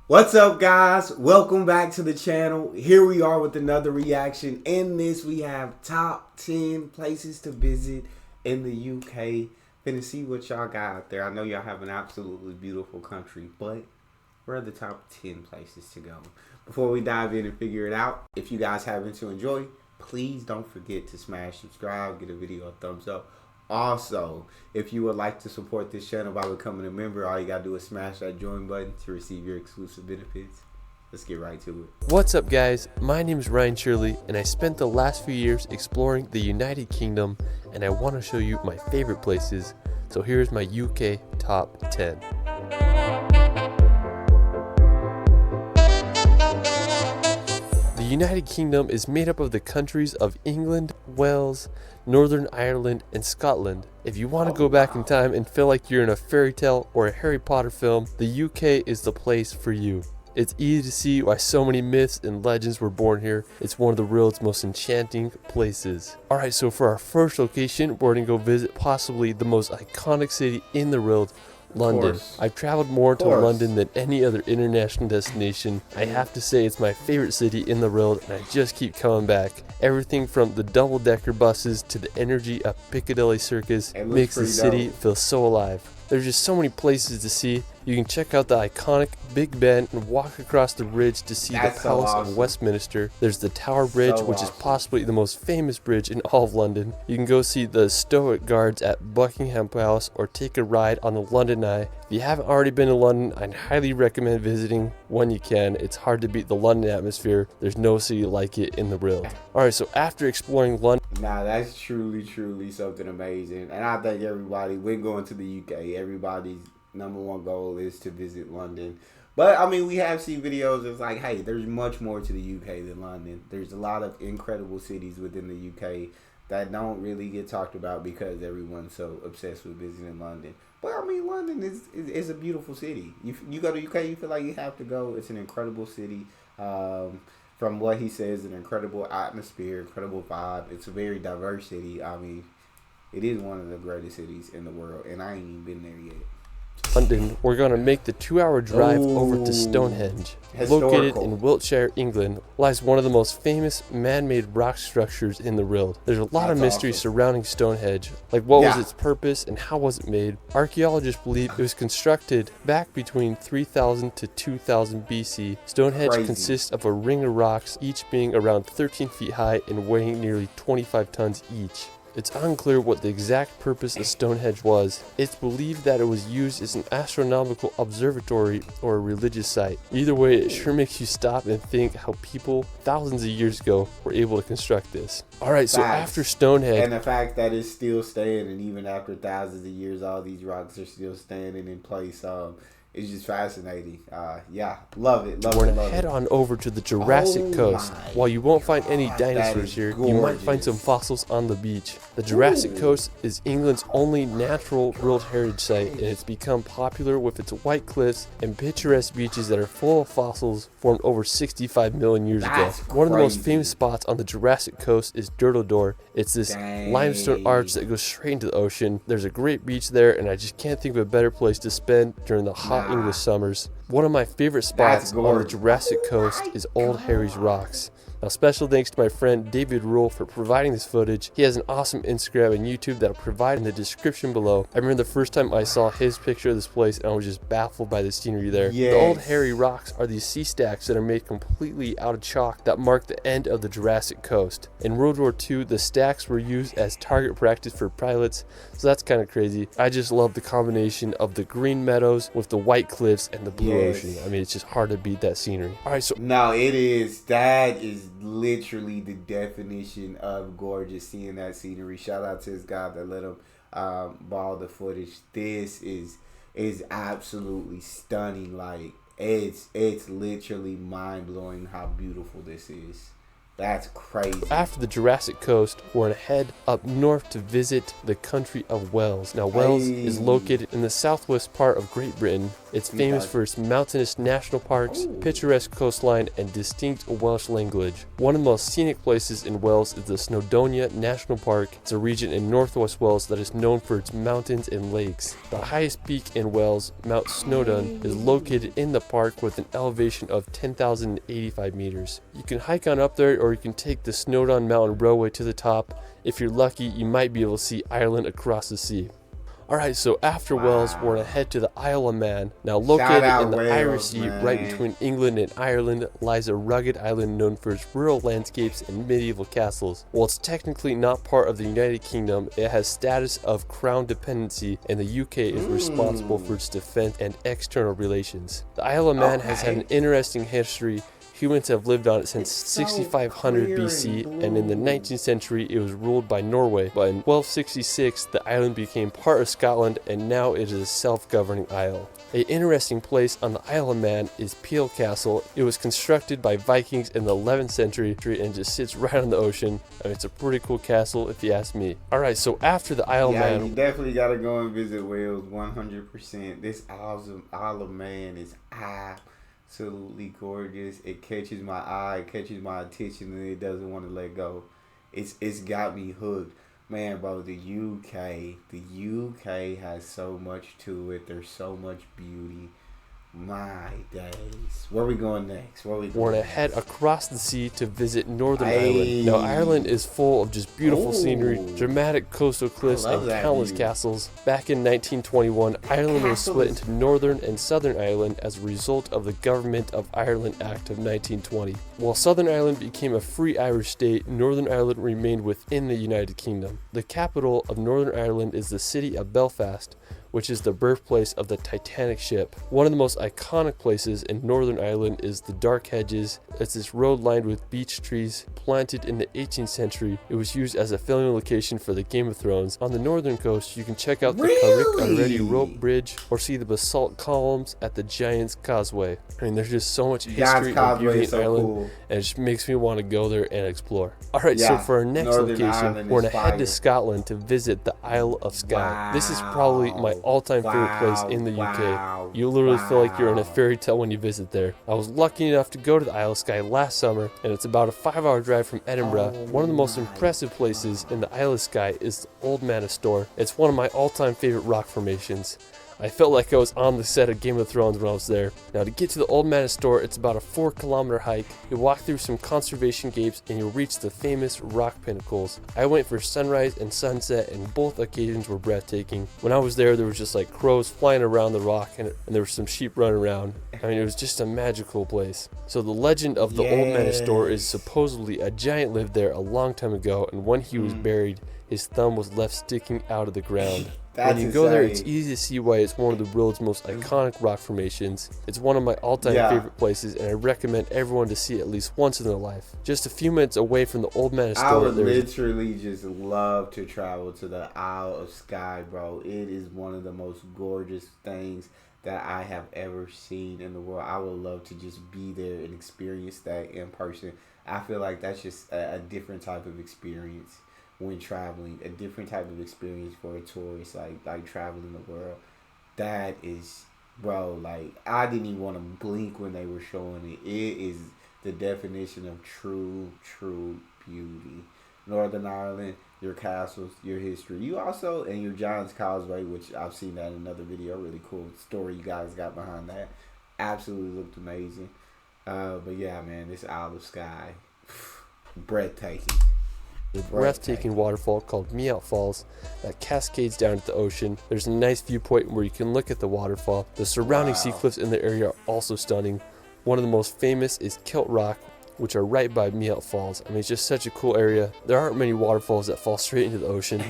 What's up, guys? Welcome back to the channel. Here we are with another reaction. In this, we have top 10 places to visit in the UK. Finna see what y'all got out there. I know y'all have an absolutely beautiful country, but where are the top 10 places to go? Before we dive in and figure it out, if you guys happen to enjoy, please don't forget to smash subscribe, get a video a thumbs up. Also, if you would like to support this channel by becoming a member, all you gotta do is smash that join button to receive your exclusive benefits. Let's get right to it. What's up, guys? My name is Ryan Shirley, and I spent the last few years exploring the United Kingdom, and I want to show you my favorite places. So here's my UK top 10. The United Kingdom is made up of the countries of England, Wales, Northern Ireland, and Scotland. If you want to go back in time and feel like you're in a fairy tale or a Harry Potter film, the UK is the place for you. It's easy to see why so many myths and legends were born here. It's one of the world's most enchanting places. Alright, so for our first location, we're going to go visit possibly the most iconic city in the world, London. I've traveled more to London than any other international destination. I have to say it's my favorite city in the world, and I just keep coming back. Everything from the double-decker buses to the energy of Piccadilly Circus makes the city feel so alive. There's just so many places to see. You can check out the iconic Big Ben and walk across the bridge to see the Palace of Westminster. There's the Tower Bridge, which is possibly the most famous bridge in all of London. You can go see the Stoic Guards at Buckingham Palace or take a ride on the London Eye. If you haven't already been to London, I'd highly recommend visiting when you can. It's hard to beat the London atmosphere. There's no city like it in the world. Alright, so after exploring London, that's truly something amazing. And I think everybody, when going to the UK, everybody's number one goal is to visit London. But I mean, we have seen videos that's like, hey, there's much more to the UK than London. There's a lot of incredible cities within the UK that don't really get talked about because everyone's so obsessed with visiting London. But I mean, London is a beautiful city. You go to UK, you feel like you have to go. It's an incredible city. From what he says, an incredible atmosphere, incredible vibe. It's a very diverse city. I mean, it is one of the greatest cities in the world, and I ain't even been there yet. London, we're going to make the 2-hour drive over to Stonehenge. Located in Wiltshire, England, lies one of the most famous man-made rock structures in the world. There's a lot of mystery surrounding Stonehenge, like what was its purpose and how was it made. Archaeologists believe it was constructed back between 3000 to 2000 BC. Stonehenge consists of a ring of rocks, each being around 13 feet high and weighing nearly 25 tons each. It's unclear what the exact purpose of Stonehenge was. It's believed that it was used as an astronomical observatory or a religious site. Either way, it sure makes you stop and think how people thousands of years ago were able to construct this. Alright, so after Stonehenge, and the fact that it's still standing, even after thousands of years, all these rocks are still standing in place. It's just fascinating. Yeah, love it. We're gonna head on over to the Jurassic Coast. While you won't find any dinosaurs here, you might find some fossils on the beach. The Jurassic Coast is England's only natural World Heritage Site, and it's become popular with its white cliffs and picturesque beaches that are full of fossils formed over 65 million years ago. One of the most famous spots on the Jurassic Coast is Turtle Door. It's this limestone arch that goes straight into the ocean. There's a great beach there, and I just can't think of a better place to spend during the hot English summers. One of my favorite spots on the Jurassic Coast is Old Harry's Rocks. Now, special thanks to my friend David Rule for providing this footage. He has an awesome Instagram and YouTube that I'll provide in the description below. I remember the first time I saw his picture of this place and I was just baffled by the scenery there. The Old Harry Rocks are these sea stacks that are made completely out of chalk that mark the end of the Jurassic Coast. In World War II, the stacks were used as target practice for pilots, so that's kind of crazy. I just love the combination of the green meadows with the white cliffs and the blue ocean. I mean, it's just hard to beat that scenery. Alright, so no, it is. That is literally the definition of gorgeous, seeing that scenery. Shout out to this guy that let him borrow the footage. This is absolutely stunning. Like, it's literally mind-blowing how beautiful this is. That's crazy. After the Jurassic Coast, we're going to head up north to visit the country of Wales. Now, Wales is located in the southwest part of Great Britain. It's famous for its mountainous national parks, picturesque coastline, and distinct Welsh language. One of the most scenic places in Wales is the Snowdonia National Park. It's a region in northwest Wales that is known for its mountains and lakes. The highest peak in Wales, Mount Snowdon, is located in the park with an elevation of 10,085 meters. You can hike on up there, or you can take the Snowdon Mountain Railway to the top. If you're lucky, you might be able to see Ireland across the sea. Alright, so after Wales, we're going to head to the Isle of Man. Now, located in the Wales, Irish Sea, man. right between England and Ireland, lies a rugged island known for its rural landscapes and medieval castles. While it's technically not part of the United Kingdom, it has status of crown dependency, and the UK is responsible for its defense and external relations. The Isle of Man has had an interesting history. Humans have lived on it since 6500 BC, and in the 19th century it was ruled by Norway. But in 1266 the island became part of Scotland, and now it is a self-governing isle. An interesting place on the Isle of Man is Peel Castle. It was constructed by Vikings in the 11th century and just sits right on the ocean. I mean, it's a pretty cool castle if you ask me. Alright, so after the Isle of Man... you definitely gotta go and visit Wales 100%. This Isle of Man is absolutely gorgeous. It catches my eye, it catches my attention, and it doesn't want to let go. It's got me hooked. Man, bro, the UK has so much to it. There's so much beauty. My days. Where are we going next? We're going to head across the sea to visit Northern Ireland. Now, Ireland is full of just beautiful scenery, dramatic coastal cliffs, and countless castles. Back in 1921, Ireland was split into Northern and Southern Ireland as a result of the Government of Ireland Act of 1920. While Southern Ireland became a free Irish state, Northern Ireland remained within the United Kingdom. The capital of Northern Ireland is the city of Belfast, which is the birthplace of the Titanic ship. One of the most iconic places in Northern Ireland is the Dark Hedges. It's this road lined with beech trees planted in the 18th century. It was used as a filming location for the Game of Thrones. On the northern coast, you can check out the Carrick Already Rope Bridge or see the basalt columns at the Giant's Causeway. I mean, there's just so much history and beauty in Ireland, and it just makes me want to go there and explore. Alright, so for our next location, we're going to head to Scotland to visit the Isle of Skye. This is probably my all-time favorite place in the UK. You literally feel like you're in a fairy tale when you visit there. I was lucky enough to go to the Isle of Skye last summer, and it's about a 5-hour drive from Edinburgh. One of the most impressive places in the Isle of Skye is the Old Manastor. It's one of my all-time favorite rock formations. I felt like I was on the set of Game of Thrones when I was there. Now, to get to the Old Manastor, it's about a 4-kilometer hike. You walk through some conservation gates and you'll reach the famous rock pinnacles. I went for sunrise and sunset, and both occasions were breathtaking. When I was there was just like crows flying around the rock, and there were some sheep running around. I mean, it was just a magical place. So the legend of the Old Manastor is supposedly a giant lived there a long time ago, and when he was buried, his thumb was left sticking out of the ground. When you go there, it's easy to see why it's one of the world's most iconic rock formations. It's one of my all-time favorite places, and I recommend everyone to see it at least once in their life. Just a few minutes away from the Old Manastor, I would literally just love to travel to the Isle of Skye, bro. It is one of the most gorgeous things that I have ever seen in the world. I would love to just be there and experience that in person. I feel like that's just a different type of experience when traveling, a different type of experience for a tourist, like traveling the world. That is, bro, like, I didn't even want to blink when they were showing it. It is the definition of true beauty. Northern Ireland, your castles, your history. You also, and your Giant's Causeway, which I've seen that in another video, really cool story you guys got behind that. Absolutely looked amazing. But yeah, man, this Isle of Skye, breathtaking. A breathtaking waterfall called Meout Falls that cascades down to the ocean. There's a nice viewpoint where you can look at the waterfall. The surrounding sea cliffs in the area are also stunning. One of the most famous is Kilt Rock, which are right by Meout Falls. I mean, it's just such a cool area. There aren't many waterfalls that fall straight into the ocean.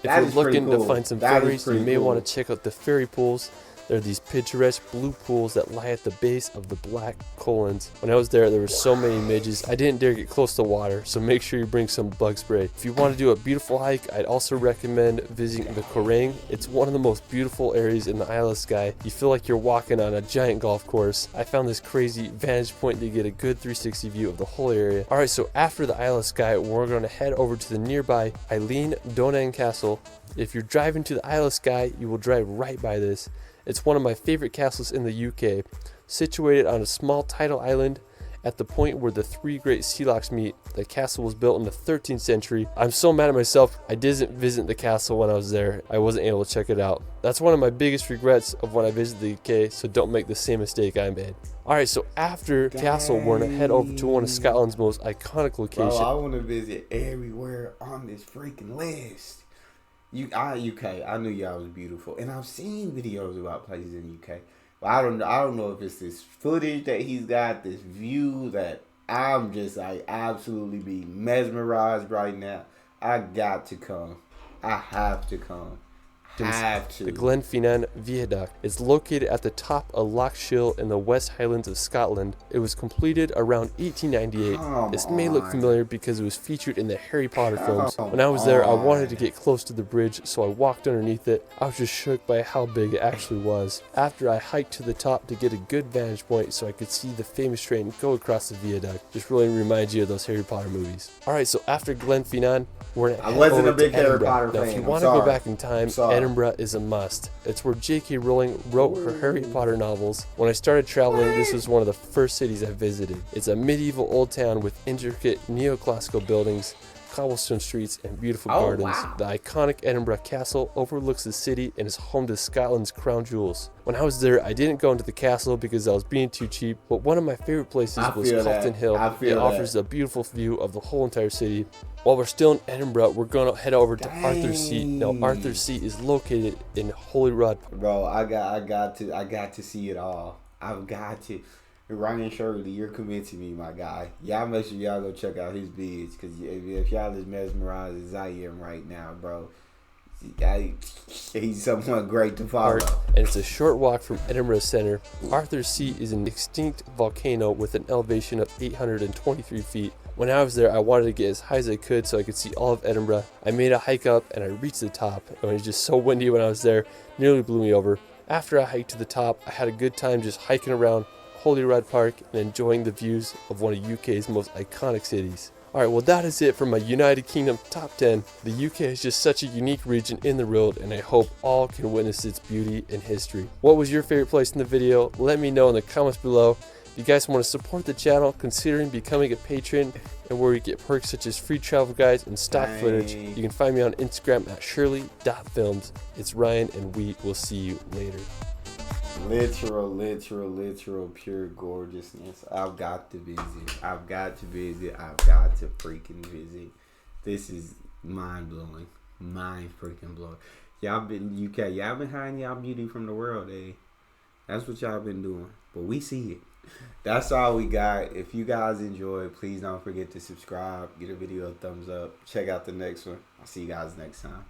If you're looking to find some ferries, you may want to check out the ferry pools. There are these picturesque blue pools that lie at the base of the black colons. When I was there were so many midges, I didn't dare get close to water, so make sure you bring some bug spray. If you want to do a beautiful hike, I'd also recommend visiting the Korang. It's one of the most beautiful areas in the Isle of Skye. You feel like you're walking on a giant golf course. I found this crazy vantage point to get a good 360 view of the whole area. Alright, so after the Isle of Skye, we're going to head over to the nearby Stonehenge Castle. If you're driving to the Isle of Skye, you will drive right by this. It's one of my favorite castles in the UK, situated on a small tidal island at the point where the three great sea locks meet. The castle was built in the 13th century. I'm so mad at myself I didn't visit the castle when I was there. I wasn't able to check it out. That's one of my biggest regrets of when I visited the UK, so don't make the same mistake I made. Alright, so after castle, we're going to head over to one of Scotland's most iconic locations. Bro, I want to visit everywhere on this freaking list. UK, I knew y'all was beautiful, and I've seen videos about places in UK. But I don't know if it's this footage that he's got, this view that I'm just like absolutely be mesmerized right now. I got to come. I have to come. The Glenfinnan Viaduct is located at the top of Loch Shiel in the West Highlands of Scotland. It was completed around 1898. This may look familiar because it was featured in the Harry Potter films. When I was there, I wanted to get close to the bridge, so I walked underneath it. I was just shook by how big it actually was. After I hiked to the top to get a good vantage point so I could see the famous train go across the viaduct. Just really reminds you of those Harry Potter movies. Alright, so after Glenfinnan, we're gonna head over to Edinburgh. Now, if you want to go back in time, Edinburgh is a must. It's where J.K. Rowling wrote her Harry Potter novels. When I started traveling, this was one of the first cities I visited. It's a medieval old town with intricate neoclassical buildings, cobblestone streets, and beautiful gardens. Wow. The iconic Edinburgh Castle overlooks the city and is home to Scotland's crown jewels. When I was there, I didn't go into the castle because I was being too cheap, but one of my favorite places was Calton Hill. It offers a beautiful view of the whole entire city. While we're still in Edinburgh, we're going to head over to Arthur's Seat. Now, Arthur's Seat is located in Holyrood. Bro, I got to see it all. I've got to. Ryan Shirley, you're convincing me, my guy. Y'all make sure y'all go check out his vids, because if y'all as mesmerized as I am right now, bro, he's someone great to follow. And it's a short walk from Edinburgh Centre. Arthur's Seat is an extinct volcano with an elevation of 823 feet. When I was there, I wanted to get as high as I could so I could see all of Edinburgh. I made a hike up and I reached the top. It was just so windy when I was there, nearly blew me over. After I hiked to the top, I had a good time just hiking around Holyrood Park and enjoying the views of one of UK's most iconic cities. Alright, well that is it for my United Kingdom top 10. The UK is just such a unique region in the world, and I hope all can witness its beauty and history. What was your favorite place in the video? Let me know in the comments below. If you guys want to support the channel, considering becoming a patron, and where you get perks such as free travel guides and stock footage, you can find me on Instagram at shirley.films. It's Ryan, and we will see you later. Literal pure gorgeousness. I've got to visit. I've got to freaking visit. This is mind blowing. Mind freaking blowing. Y'all been UK. Y'all been hiding y'all beauty from the world, eh? That's what y'all been doing. But we see it. That's all we got. If you guys enjoyed, please don't forget to subscribe. Give the video a thumbs up. Check out the next one. I'll see you guys next time.